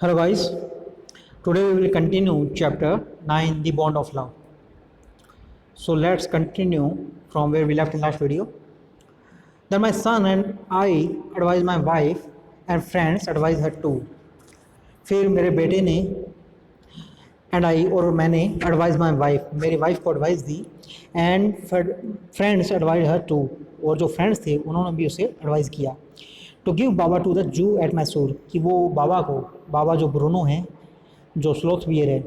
Hello guys, today we will continue chapter 9, the bond of love. So let's continue from where we left in last video. Then my son and I advise my wife and friends advise her too. फिर मेरे बेटे ने and I और मैंने advise my wife मेरी wife को advice दी and friends advise her to और जो फ्रेंड्स थे उन्होंने भी उसे एडवाइस किया to give Baba to the zoo at Mysore कि वो बाबा को बाबा जो ब्रूनो हैं जो स्लोथ बियर है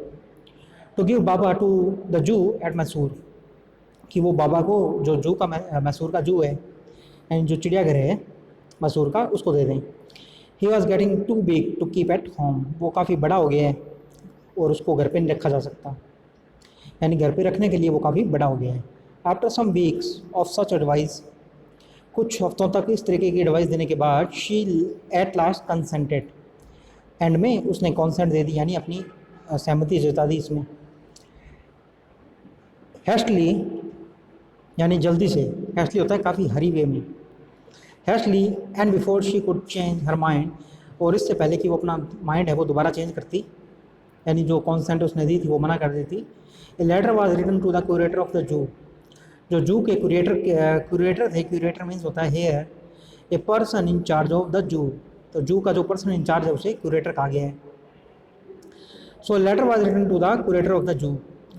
to give Baba to the zoo at Mysore कि वो बाबा को जो जू का मैसूर का जू है एंड जो चिड़ियाघर है मैसूर का उसको दे दें he was getting too big to keep at home वो काफ़ी बड़ा हो गया है और उसको घर पे नहीं रखा जा सकता यानी घर पे रखने के लिए वो काफ़ी बड़ा हो गया है after some weeks of such advice कुछ हफ्तों तक इस तरीके की एडवाइस देने के बाद she at last consented and में उसने कॉन्सेंट दे दी यानी अपनी सहमति जता दी इसमें हैस्टली यानी जल्दी से हैस्टली होता है काफ़ी हरी वे में hastily and before she could change her mind और इससे पहले कि वो अपना माइंड है वो दोबारा चेंज करती यानी जो कॉन्सेंट उसने दी थी वो मना कर देती a letter was written to the curator of the zoo जो जू के क्यूरेटर थे क्यूरेटर मीन्स होता है here a person in charge of the zoo तो जू का जो पर्सन इन चार्ज है उसे क्यूरेटर कहा गया है so letter was written to the curator of the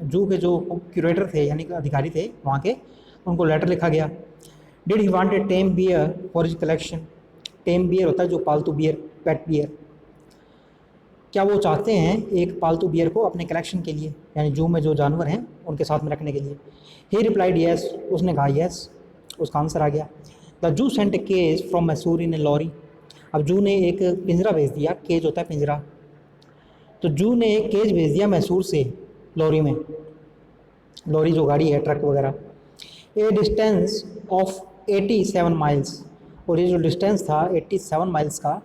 zoo के जो क्यूरेटर थे यानी कि अधिकारी थे वहाँ के उनको लेटर लिखा गया did he want a tame bear for his collection tame bear होता है जो पालतू बियर पेट बियर क्या वो चाहते हैं एक पालतू बियर को अपने कलेक्शन के लिए यानी जू में जो जानवर हैं उनके साथ में रखने के लिए ही रिप्लाइड येस उसने कहा येस उसका आंसर आ गया the zoo sent a cage from Mysore in a lorry अब जू ने एक पिंजरा भेज दिया केज होता है पिंजरा तो जू ने एक केज भेज दिया मैसूर से लॉरी में लॉरी जो गाड़ी है ट्रक वगैरह ए डिस्टेंस ऑफ 87 माइल्स और ये जो डिस्टेंस था 87 माइल्स का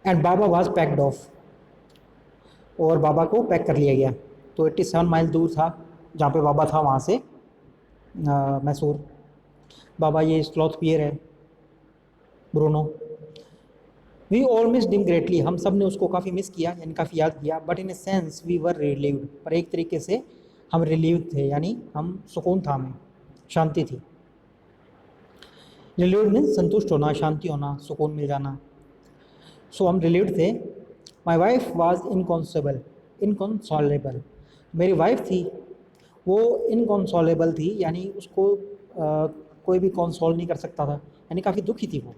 and Baba was packed of और बाबा को पैक कर लिया गया तो 87 माइल दूर था जहाँ पे बाबा था वहाँ से मैसूर बाबा ये स्लॉथ पियर है Bruno we all missed him greatly हम सब ने उसको काफ़ी मिस किया यानी काफ़ी याद किया but in a sense we were relieved पर एक तरीके से हम रिलीव्ड थे यानी हम सुकून था हमें शांति थी रिलीव्ड मीन्स संतुष्ट होना शांति होना सुकून मिल जाना सो हम रिलीव्ड थे माई वाइफ वॉज इनकॉन्सोलेबल मेरी वाइफ थी वो इनकॉन्सोलेबल थी यानी उसको कोई भी कॉन्सोल नहीं कर सकता था यानी काफ़ी दुखी थी वो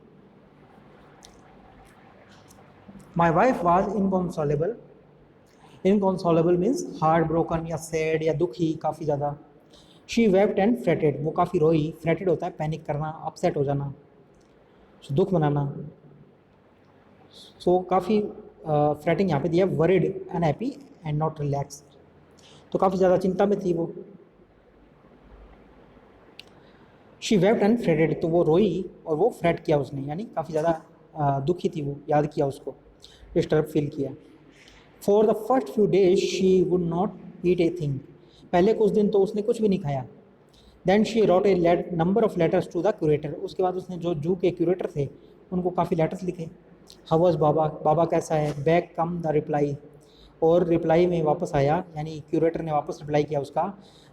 my wife was inconsolable means heart broken या सैड या दुखी काफ़ी ज़्यादा शी वेप्ट एंड फ्रेटेड वो काफ़ी रोई फ्रेटेड होता है पैनिक करना अपसेट हो जाना दुख मनाना सो काफ़ी फ्रेटिंग यहाँ पे दिया worried unhappy and not relax तो काफ़ी ज़्यादा चिंता में थी वो शी वेप्ट एंड फ्रेटेड तो वो रोई और वो फ्रेट किया उसने यानी काफ़ी ज़्यादा दुखी थी वो याद किया उसको डिस्टर्ब फील किया for the first few days she would not eat a thing पहले कुछ दिन तो उसने कुछ भी नहीं खाया then she wrote a number of letters to the curator उसके बाद उसने जो जू के क्यूरेटर थे उनको काफ़ी लेटर्स लिखे हाउ वाज बाबा बाबा कैसा है बैक कम द रिप्लाई और रिप्लाई में वापस आया यानी क्यूरेटर ने वापस रिप्लाई किया उसका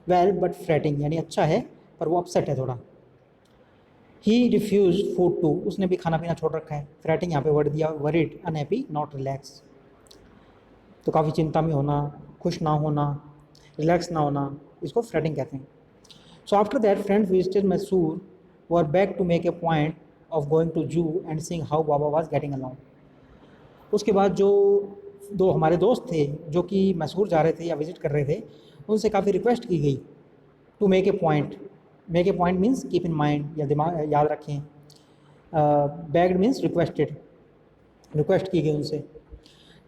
वेल बट फ्रेटिंग यानी अच्छा है पर वो अपसेट है थोड़ा ही रिफ्यूज फूड टू उसने भी खाना पीना छोड़ रखा है फ्रेटिंग यहाँ पे वर्ड दिया वरिड अनहैप्पी नॉट रिलैक्स तो काफ़ी चिंता में होना खुश ना होना रिलैक्स ना होना इसको फ्रेटिंग कहते हैं so after that friends visited Mysore were back to make a point of going to zoo and seeing how Baba was getting along उसके बाद जो दो हमारे दोस्त थे जो कि मैसूर जा रहे थे या विज़िट कर रहे थे उनसे काफ़ी रिक्वेस्ट की गई to make a point means keep in mind या दिमाग याद रखें बैग्ड मीन्स रिक्वेस्ट की गई उनसे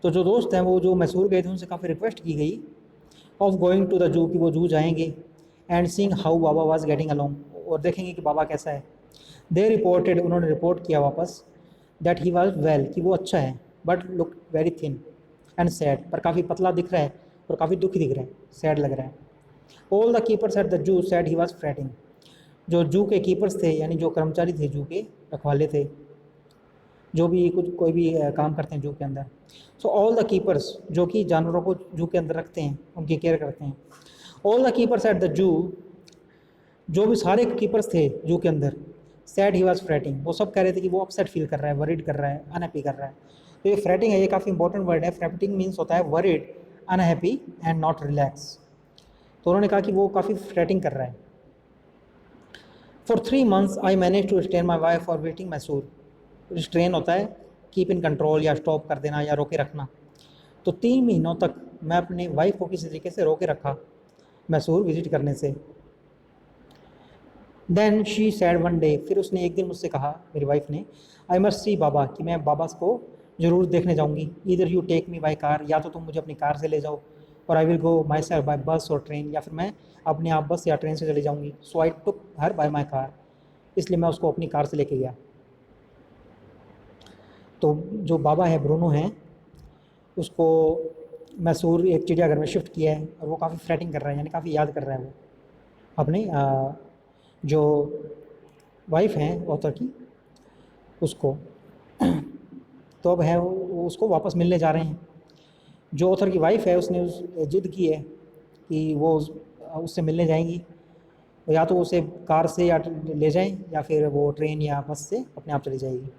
तो जो दोस्त हैं वो जो मैसूर गए थे उनसे काफ़ी रिक्वेस्ट की गई ऑफ गोइंग टू द जू कि वो जू जाएंगे and seeing how Baba was getting along और देखेंगे कि बाबा कैसा है दे रिपोर्टेड उन्होंने रिपोर्ट किया वापस दैट ही वाज वेल कि वो अच्छा है but look very thin and sad पर काफ़ी पतला दिख रहा है और काफ़ी दुखी दिख रहा है सैड लग रहा है all the keepers at the zoo sad he was fretting जो जू के कीपर्स थे यानी जो कर्मचारी थे जू के रखवाले थे जो भी कुछ कोई भी काम करते हैं जू के अंदर। सो ऑल द कीपर्स, जो कि जानवरों को जू के अंदर रखते हैं, उनकी केयर करते हैं, all the keepers at the zoo, जो भी सारे कीपर्स थे जू के अंदर, सैड ही वॉज फ्रेटिंग, वो सब कह रहे थे कि वो अपसेट फील कर रहा है, वरीड कर रहा है, अनहैप्पी कर रहा है। तो ये फ्रेटिंग है, ये काफ़ी इंपॉर्टेंट वर्ड है। फ्रेटिंग मीन्स होता है worried, unhappy and not relax. तो उन्होंने कहा कि वो काफ़ी फ्रेटिंग कर रहा है। For 3 months I manage to restrain my wife for waiting Mysore. Restrain होता है कीप इन कंट्रोल या स्टॉप कर देना या रोके रखना। तो 3 महीनों तक मैं अपने वाइफ को किसी तरीके से रोके रखा मैसूर विजिट करने से। Then she said one day, फिर उसने एक दिन मुझसे कहा, मेरी वाइफ ने, आई मस्ट सी बाबा, कि मैं बाबा को ज़रूर देखने जाऊँगी। इधर you take me by car, या तो तुम मुझे अपनी कार से ले जाओ, और I will go my self by bus और ट्रेन, या फिर मैं अपने आप बस या ट्रेन से चली जाऊँगी। सो आई टुक हर बाय माई कार, इसलिए मैं उसको अपनी कार से लेके गया। तो जो बाबा है, ब्रूनो हैं, उसको मैसूर एक चिड़ियाघर में शिफ्ट किया है, और वो काफ़ी फ्रेटिंग कर रहा है, यानी काफ़ी याद कर रहा है वो अपनी जो वाइफ हैं ऑथर की, उसको। तो अब है वो उसको वापस मिलने जा रहे हैं। जो ऑथर की वाइफ है, उसने जिद की है कि वो उससे मिलने जाएंगी, या तो उसे कार से या ले जाएं, या फिर वो ट्रेन या बस से अपने आप चली जाएगी।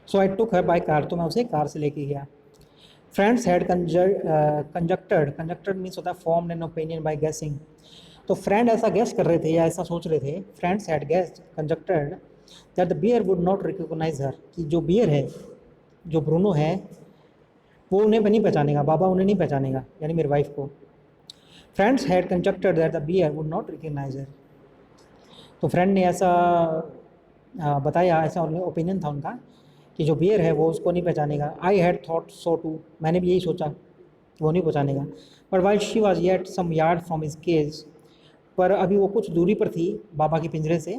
सो आई टुक हर बाय कार, तो मैं उसे कार से लेके गया। फ्रेंड्स हैड कंजक्टेड मीन्स होता है फॉर्म्ड एन ओपिनियन बाय गेसिंग। तो फ्रेंड ऐसा गेस कर रहे थे या ऐसा सोच रहे थे, friends had guessed conjectured that the bear would not recognise her, कि जो बियर है, जो ब्रूनो है, वो उन्हें नहीं पहचानेगा, बाबा उन्हें नहीं पहचानेगा, यानी मेरी वाइफ को। Friends had conjectured that the bear would not recognise her, तो फ्रेंड ने ऐसा बताया, ऐसा ओपिनियन था उनका कि जो बियर है वो उसको नहीं पहचानेगा। I had thought so too, मैंने भी यही सोचा कि वो नहीं पहचानेगा। But while she was yet some yard from his cage, पर अभी वो कुछ दूरी पर थी बाबा के पिंजरे से।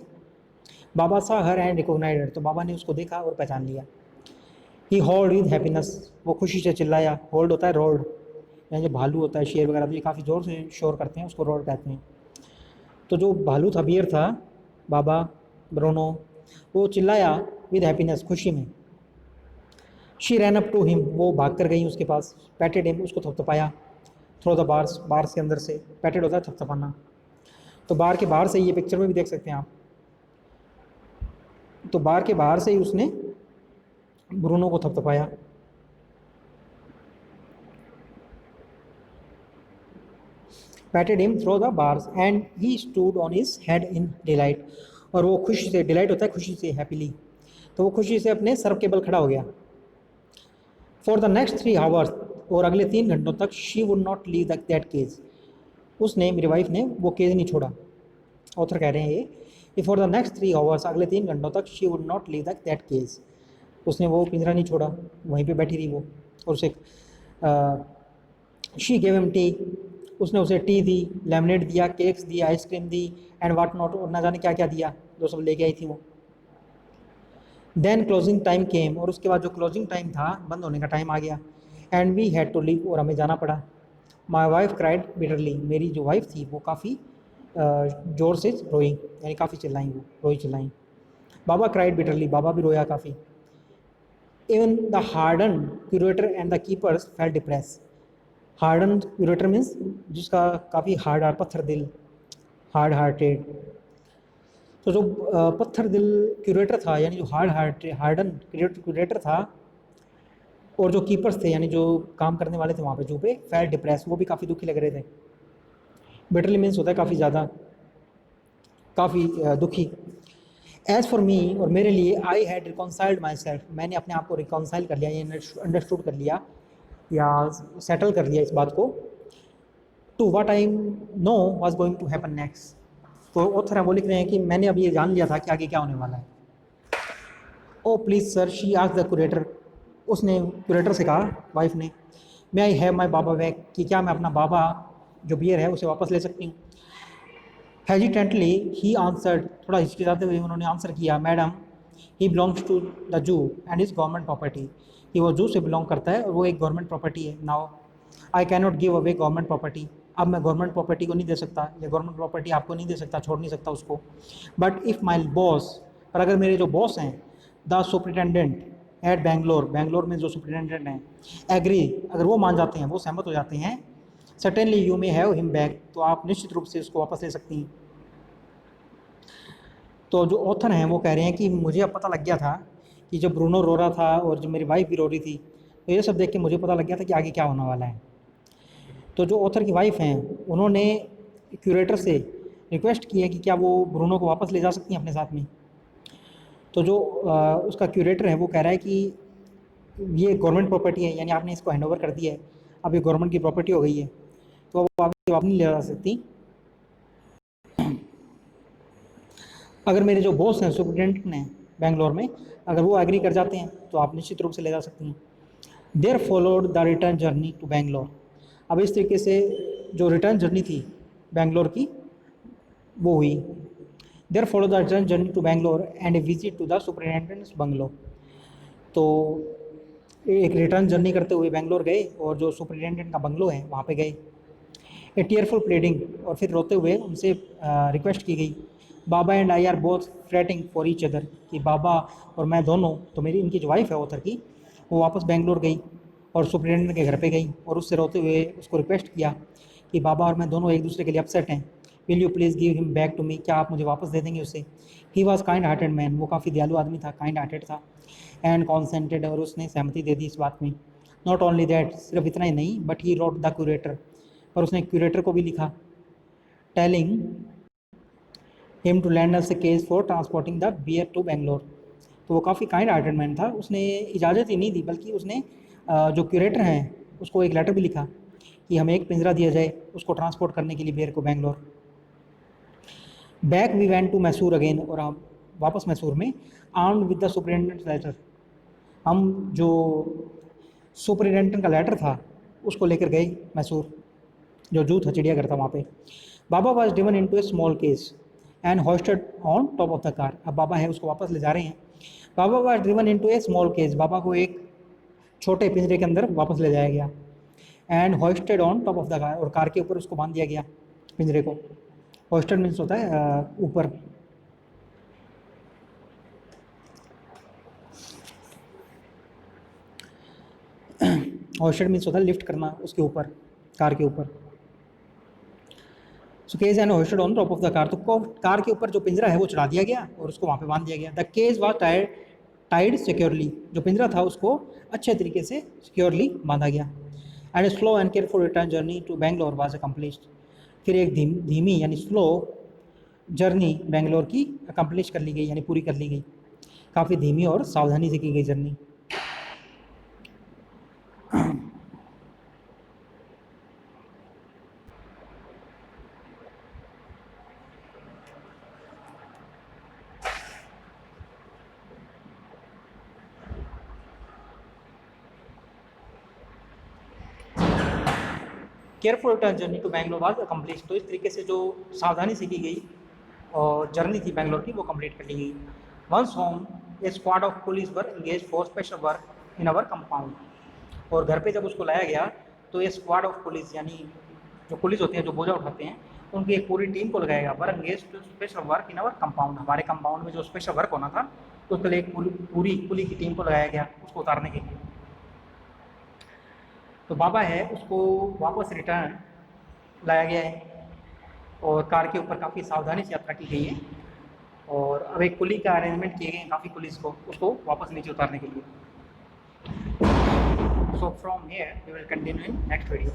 बाबा सा हर एंड रिकॉग्नाइज्ड, तो बाबा ने उसको देखा और पहचान लिया। ही हॉल्ड विद हैप्पीनेस, वो खुशी से चिल्लाया। होल्ड होता है रोड, यानी जो भालू होता है, शेर वगैरह, तो ये काफ़ी ज़ोर से शोर करते हैं, उसको रोड कहते हैं। तो जो भालू था, बियर था, बाबा ब्रोनो, वो चिल्लाया विद हैप्पीनेस, खुशी में। She ran up to him, वो भाग कर गई उसके पास। पैटेड हिम, उसको थपथपाया। थ्रो द बार्स, बार्स के अंदर से, पैटेड होता है थपथपाना। तो बार के बाहर से, ये पिक्चर में भी देख सकते हैं आप, तो बार के बाहर से ही उसने ब्रूनो को थपथपाया। Patted him through the bars and he stood on his head in delight, और वो खुशी से, डिलाइट होता है खुशी से, हैप्पीली, तो वो खुशी से अपने सर के बल खड़ा हो गया। फॉर द नेक्स्ट 3 आवर्स, और अगले 3 घंटों तक, she would not leave that cage, उसने, मेरी वाइफ ने, वो केज नहीं छोड़ा। ऑथर कह रहे हैं ये कि फॉर द नेक्स्ट 3 आवर्स, अगले 3 घंटों तक, she would not leave that cage, उसने वो पिंजरा नहीं छोड़ा, वहीं पे बैठी रही वो। और उसे शी गेव हिम टी, उसने उसे टी दी, लेमनेड दिया, केक्स दिया, ice cream the, and what not, और ना जाने क्या क्या दिया, जो सब लेके आई थी वो। देन क्लोजिंग टाइम केम, और उसके बाद जो क्लोजिंग टाइम था, बंद होने का टाइम आ गया। And we had to leave, और हमें जाना पड़ा। माई वाइफ क्राइड बिटरली, मेरी जो वाइफ थी वो काफ़ी ज़ोर से रोई, यानी काफ़ी चिल्लाई, वो रोई चिल्लाई। बाबा क्राइड बिटरली, बाबा भी रोया काफ़ी। Even the harden curator and the keepers fail depress. Harden curator means जिसका काफ़ी हार्ड, पत्थर दिल, हार्ड हार्टेड। तो जो पत्थर दिल क्यूरेटर था, यानी जो हार्डन क्यूरेटर था, और जो कीपर्स थे, यानी जो काम करने वाले थे वहाँ पे, जो पे फेल डिप्रेस, वो भी काफ़ी दुखी लग रहे थे। बिटरली मीन्स होता है काफ़ी ज़्यादा, काफ़ी दुखी। एज़ फॉर मी, और मेरे लिए, आई हैड रिकॉन्साइल्ड माई सेल्फ, मैंने अपने आप को रिकॉन्साइल कर लिया, यानी अंडरस्टूड कर लिया या सेटल कर लिया इस बात को, to what I know was going to happen next. तो ऑथर है वो लिख रहे हैं कि मैंने अब ये जान लिया था कि आगे क्या होने वाला है। ओ please sir, she asked the curator, उसने क्यूरेटर से कहा, वाइफ ने, मे I have my Baba back, कि क्या मैं अपना बाबा जो बियर है उसे वापस ले सकती हूँ। हेजिटेंटली ही आंसर्ड, थोड़ा हिचकिचाते हुए उन्होंने आंसर किया, madam he belongs to the zoo and is government property, कि वो जू से बिलोंग करता है और वो एक गवर्नमेंट प्रॉपर्टी है। Now I can not give away government property, अब मैं गवर्नमेंट प्रॉपर्टी को नहीं दे सकता या गवर्नमेंट प्रॉपर्टी आपको नहीं दे सकता, छोड़ नहीं सकता उसको। बट इफ़ माई बॉस, पर अगर मेरे जो बॉस हैं, the superintendent at Bangalore, Bangalore में जो सुपरिटेंडेंट हैं, एग्री, अगर वो मान जाते हैं, वो सहमत हो जाते हैं, certainly you may have him back, तो आप निश्चित रूप से उसको वापस ले सकती हैं। तो जो ऑथर हैं वो कह रहे हैं कि मुझे अब पता लग गया था कि जब ब्रूनो रो रहा था और जब मेरी वाइफ भी रो रही थी, तो ये सब देख के मुझे पता लग गया था कि आगे क्या होने वाला है। तो जो ऑथर की वाइफ हैं उन्होंने क्यूरेटर से रिक्वेस्ट की है कि क्या वो ब्रूनो को वापस ले जा सकती हैं अपने साथ में। तो जो उसका क्यूरेटर है वो कह रहा है कि ये गवर्नमेंट प्रॉपर्टी है, यानी आपने इसको हैंड ओवर कर दिया है, अब ये गवर्नमेंट की प्रॉपर्टी हो गई है, तो अब आप नहीं ले जा सकती। अगर मेरे जो बॉस हैं, सुपरिटेंडेंट हैं बेंगलोर में, अगर वो एग्री कर जाते हैं तो आप निश्चित रूप से ले जा सकती हैं। There followed the return journey to Bangalore. अब इस तरीके से जो रिटर्न जर्नी थी बेंगलोर की वो हुई। There follow the return journey to Bangalore and a visit to the superintendent's bungalow. तो एक रिटर्न जर्नी करते हुए बेंगलोर गए और जो सुपरिटेंडेंट का बंगलो है वहाँ पे गए। ए टीयरफुल प्लेडिंग, और फिर रोते हुए उनसे रिक्वेस्ट की गई, Baba and I are both fretting for each other, कि बाबा और मैं दोनों, तो मेरी इनकी जो वाइफ है ऑथर की, वो वापस बेंगलोर गई और सुपरिटेंडेंट के घर पे गई और उससे रोते हुए उसको रिक्वेस्ट किया कि बाबा और मैं दोनों एक दूसरे के लिए अपसेट हैं, will you please give him back to me, क्या आप मुझे वापस दे देंगे उसे। He was kind hearted man, वो काफ़ी दयालु आदमी था, काइंड हार्टेड था, एंड कॉन्सेंटेड, और उसने सहमति दे दी इस बात में। नॉट ओनली दैट, सिर्फ इतना ही नहीं, but he wrote the curator, और उसने क्यूरेटर को भी लिखा, telling him to lend us a cage for transporting the bear to Bangalore. तो वो काफ़ी काइंड हार्टेड मैन था, उसने इजाज़त ही नहीं दी बल्कि उसने जो क्यूरेटर हैं उसको एक लेटर भी लिखा कि हमें एक पिंजरा दिया जाए उसको ट्रांसपोर्ट करने के लिए बियर को Bangalore. Back we went to Mysore again, और हम वापस मैसूर में, armed with the superintendent letter, हम जो सुपरिटेंडेंट का लेटर था उसको लेकर गए मैसूर, जो जू था, चिड़ियाघर था वहाँ पे। Baba was driven into a small cage and hoisted on top of the car. अब बाबा है उसको वापस ले जा रहे हैं। Baba was driven into a small cage, Baba को एक छोटे पिंजरे के अंदर वापस ले जाया गया, and hoisted on top of the car, और कार के ऊपर उसको बांध दिया गया पिंजरे को। होस्टेड मीन्स होता है ऊपर। होस्टेड मीन्स होता है लिफ्ट करना उसके ऊपर, कार के ऊपर। So cage and hoisted on top of the car, तो कार के ऊपर जो पिंजरा है वो चढ़ा दिया गया और उसको वहाँ पे बांध दिया गया। The cage was tied securely, जो पिंजरा था उसको अच्छे तरीके से सिक्योरली बांधा गया। And slow and careful return journey to Bangalore was accomplished. फिर एक धीमी यानी स्लो जर्नी बेंगलोर की अकम्प्लिश कर ली गई, यानी पूरी कर ली गई, काफ़ी धीमी और सावधानी से की गई journey. Careful return journey to Bangalore was accomplish, तो इस तरीके से जो सावधानी से की गई और जर्नी थी बेंगलोर की वो कंप्लीट कर ली गई। Once home a squad of police were engaged for special work in our compound, और घर पे जब उसको लाया गया तो ये स्क्वाड ऑफ पुलिस, यानी जो पुलिस होते हैं जो बोझा उठाते हैं, उनकी एक पूरी टीम को लगाया गया। Were engage to special work in our compound, हमारे कंपाउंड में जो स्पेशल वर्क होना था तो उसके लिए एक पूरी पुलिस की टीम को लगाया गया उसको उतारने के लिए। तो बाबा है उसको वापस रिटर्न लाया गया है और कार के ऊपर काफ़ी सावधानी से यात्रा की गई है, और अब एक पुली का अरेंजमेंट किए गए हैं काफ़ी पुलिस को उसको वापस नीचे उतारने के लिए। So from here we will continue in next video.